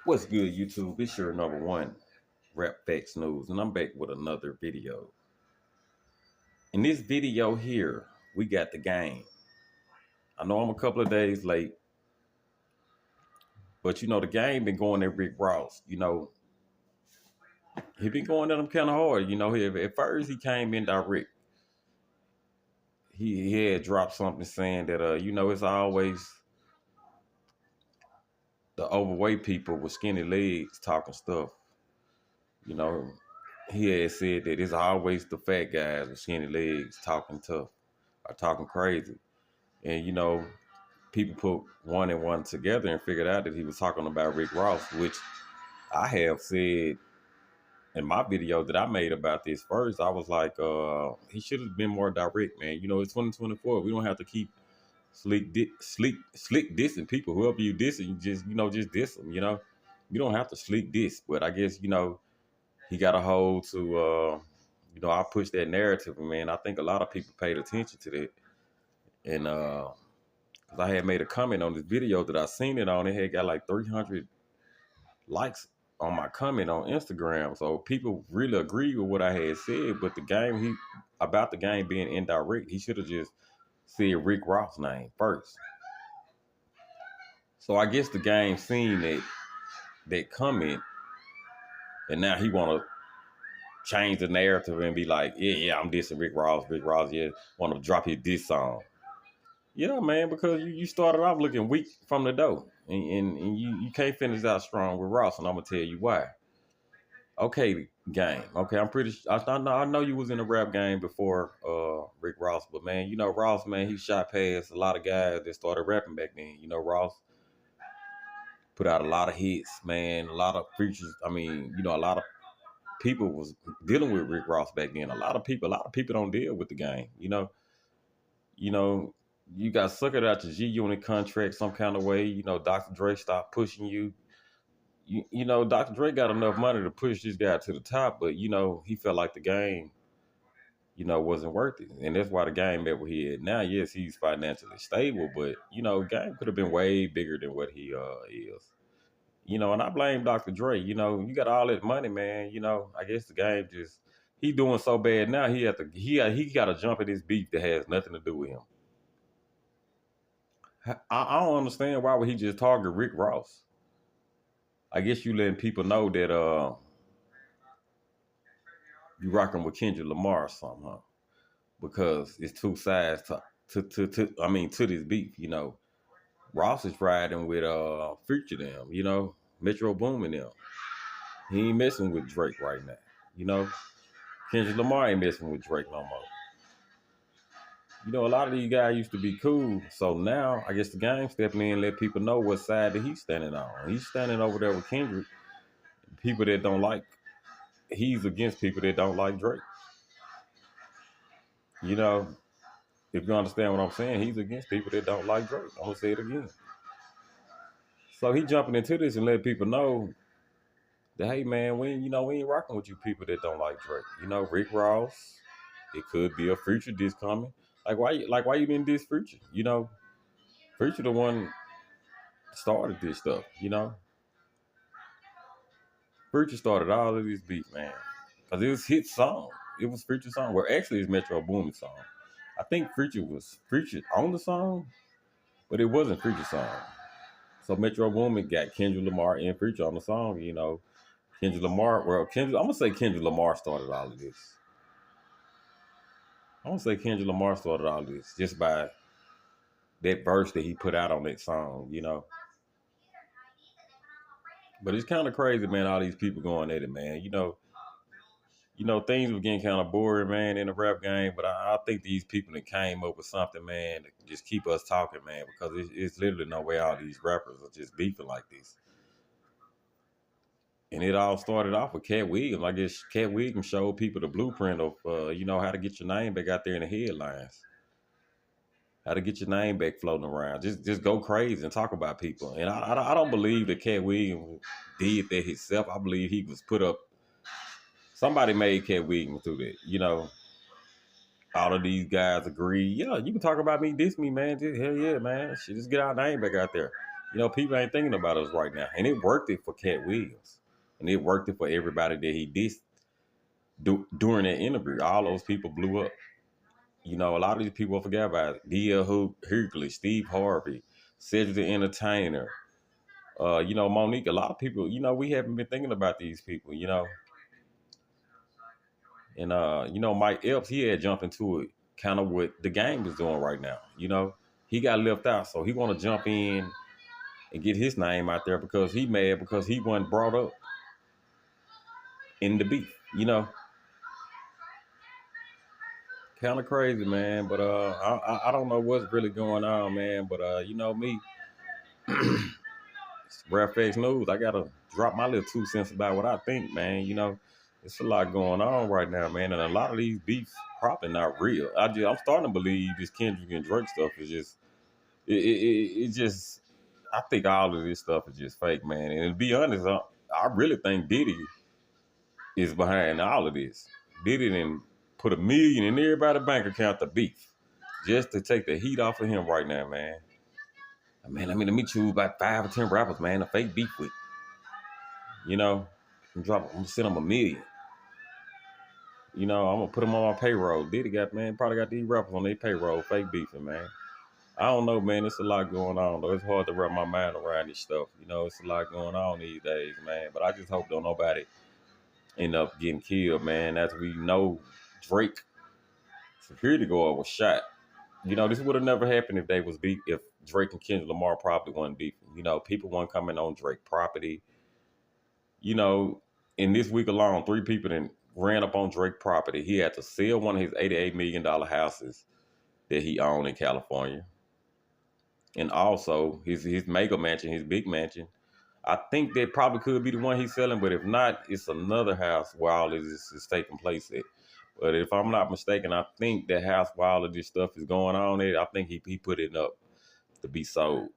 What's good, YouTube? It's your number one Rap Facts News, and I'm back with another video. In this video here, we got the game. I know I'm a couple of days late, but the game been going at Rick Ross. He been going at him kind of hard. At first he came in direct. He had dropped something saying that it's always the overweight people with skinny legs talking stuff. You know, he had said that it's always the fat guys with skinny legs talking tough or talking crazy. And people put one and one together and figured out that he was talking about Rick Ross, which I have said in my video that I made about this first. I was like, he should have been more direct, man. It's 2024. We don't have to keep slick dissing people. Whoever you dissing, you just diss them. You don't have to slick diss. But I guess he got a hold to I pushed that narrative, and man, I think a lot of people paid attention to that. And cause I had made a comment on this video that I seen it on. It had got like 300 likes on my comment on Instagram. So people really agreed with what I had said. But about the game being indirect, he should have just said Rick Ross' name first. So I guess the game seen that comment, and now he want to change the narrative and be like, yeah, I'm dissing Rick Ross. Rick Ross, yeah, want to drop his diss song. Yeah, man, because you started off looking weak from the door, and you can't finish out strong with Ross, and I'm gonna tell you why. Okay, game. Okay, I'm pretty. I know you was in the rap game before Rick Ross, but man, Ross, man, he shot past a lot of guys that started rapping back then. Ross put out a lot of hits, man, a lot of features. I mean, a lot of people was dealing with Rick Ross back then. A lot of people don't deal with the game. You know, you got suckered out your G Unit contract some kind of way. Dr. Dre stopped pushing you. Dr. Dre got enough money to push this guy to the top, but he felt like the game, wasn't worth it. And that's why the game at where he is now. Yes, he's financially stable, but game could have been way bigger than what he is. And I blame Dr. Dre. You got all that money, man. I guess the game just he doing so bad now. He got to jump in this beef that has nothing to do with him. I don't understand why would he just target Rick Ross. I guess you letting people know that you rocking with Kendrick Lamar or something, huh? Because it's two sides to this beef. Ross is riding with Future them, Metro Boomin them. He ain't messing with Drake right now. Kendrick Lamar ain't messing with Drake no more. A lot of these guys used to be cool. So now, I guess the game stepping in and let people know what side that he's standing on. He's standing over there with Kendrick. People that don't like, he's against people that don't like Drake. If you understand what I'm saying, he's against people that don't like Drake. I'm going to say it again. So he jumping into this and let people know that, hey, man, we ain't rocking with you people that don't like Drake. Rick Ross, it could be a Future diss coming. Why you didn't diss Future? Future the one started this stuff, Future started all of this beef, man. Because it was his song. It was Future's song. Well, actually, it's Metro Boomin's song. I think Future was Future on the song, but it wasn't Future's song. So Metro Boomin got Kendrick Lamar and Future on the song, Kendrick Lamar, I'm going to say Kendrick Lamar started all of this. I'm going to say Kendrick Lamar started all of this just by that verse that he put out on that song, But it's kind of crazy, man, all these people going at it, man. Things were getting kind of boring, man, in the rap game. But I think these people that came up with something, man, to just keep us talking, man, because it's literally no way all these rappers are just beefing like this. And it all started off with Cat Williams. I guess Cat Williams showed people the blueprint of, how to get your name back out there in the headlines. How to get your name back floating around. Just go crazy and talk about people. And I don't believe that Cat Williams did that himself. I believe he was put up. Somebody made Cat Williams do that. All of these guys agree. Yeah, you can talk about me, diss me, man. Hell yeah, man. Just get our name back out there. You know, people ain't thinking about us right now. And it worked it for Cat Williams. And it worked it for everybody that he did during that interview. All those people blew up. You know, a lot of these people forget about it. D.L. Hughley, Steve Harvey, Cedric the Entertainer, you know, Monique. A lot of people, you know, we haven't been thinking about these people, you know. And you know, Mike Epps, he had jumped into it kind of what the game is doing right now. You know, he got left out, so he want to jump in and get his name out there because he mad because he wasn't brought up in the beef. You know, kind of crazy, man. But I don't know what's really going on, man. But you know me, Rap X News. I gotta drop my little 2 cents about what I think, man. You know, it's a lot going on right now, man, and a lot of these beefs probably not real. I'm starting to believe this Kendrick and Drake stuff is just it just. I think all of this stuff is just fake, man. And to be honest, I really think Diddy is behind all of this. Diddy didn't put $1 million in everybody's bank account to beef just to take the heat off of him right now, man. Man, I mean, let me choose about 5 or 10 rappers, man, to fake beef with. You know, I'm gonna send them $1 million. You know, I'm gonna put them on my payroll. Diddy got, man, probably got these rappers on their payroll, fake beefing, man. I don't know, man. It's a lot going on, though. It's hard to wrap my mind around this stuff. You know, it's a lot going on these days, man. But I just hope don't nobody end up getting killed, man. As we know, Drake security guard was shot. You know, this would have never happened if they was beef. If Drake and Kendrick Lamar probably wasn't beefing. You know, people weren't coming on Drake property. You know, in this week alone, 3 people then ran up on Drake property. He had to sell one of his $88 million houses that he owned in California. And also his mega mansion, his big mansion. I think that probably could be the one he's selling, but if not, it's another house where all of this is taking place at. But if I'm not mistaken, I think the house where all of this stuff is going on at, I think he put it up to be sold.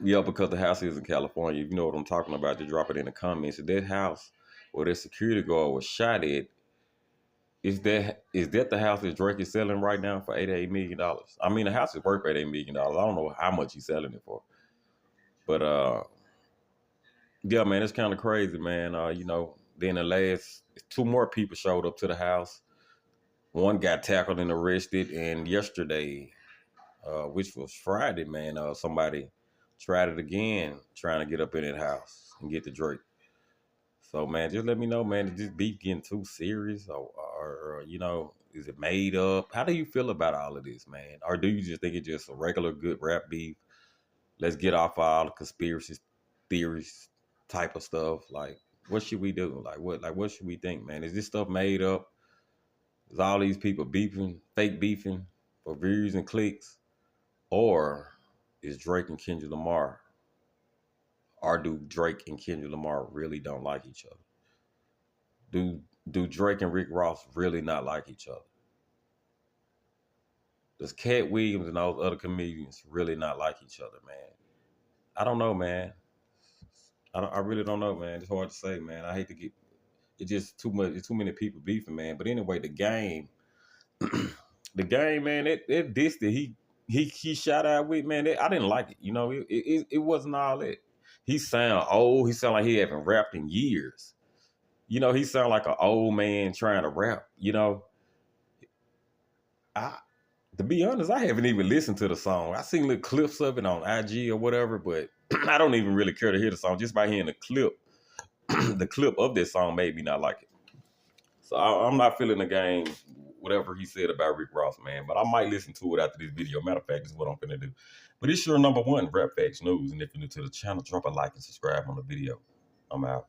Yeah, because the house is in California. If you know what I'm talking about, just drop it in the comments. That house where that security guard was shot at, is that the house that Drake is selling right now for $88 million? I mean, the house is worth $88 million. I don't know how much he's selling it for. But yeah, man, it's kind of crazy, man. You know, then the last 2 more people showed up to the house. One got tackled and arrested, and yesterday, which was Friday, man, somebody tried it again, trying to get up in that house and get the Drake. So, man, just let me know, man, is this beef getting too serious, or you know, is it made up? How do you feel about all of this, man? Or do you just think it's just a regular good rap beef? Let's get off all the conspiracy theories type of stuff. Like, what should we do? What should we think, man? Is this stuff made up? Is all these people beefing, fake beefing for views and clicks? Or is Drake and Kendrick Lamar, or do Drake and Kendrick Lamar really don't like each other? Do Drake and Rick Ross really not like each other? Does Cat Williams and those other comedians really not like each other, man? I don't know, man. I really don't know, man. It's hard to say, man. I hate to get it's just too much. It's too many people beefing, man. But anyway, the game, the game, man. That diss that he shot out with, man. I didn't like it. You know, it wasn't all that. He sound old. He sound like he haven't rapped in years. You know, he sound like an old man trying to rap. You know, I to be honest, I haven't even listened to the song. I seen little clips of it on IG or whatever, but I don't even really care to hear the song. Just by hearing the clip, the clip of this song made me not like it. So I'm not feeling the game, whatever he said about Rick Ross, man. But I might listen to it after this video. Matter of fact, this is what I'm gonna do. But it's your #1 Rap Facts News. And if you're new to the channel, drop a like and subscribe on the video. I'm out.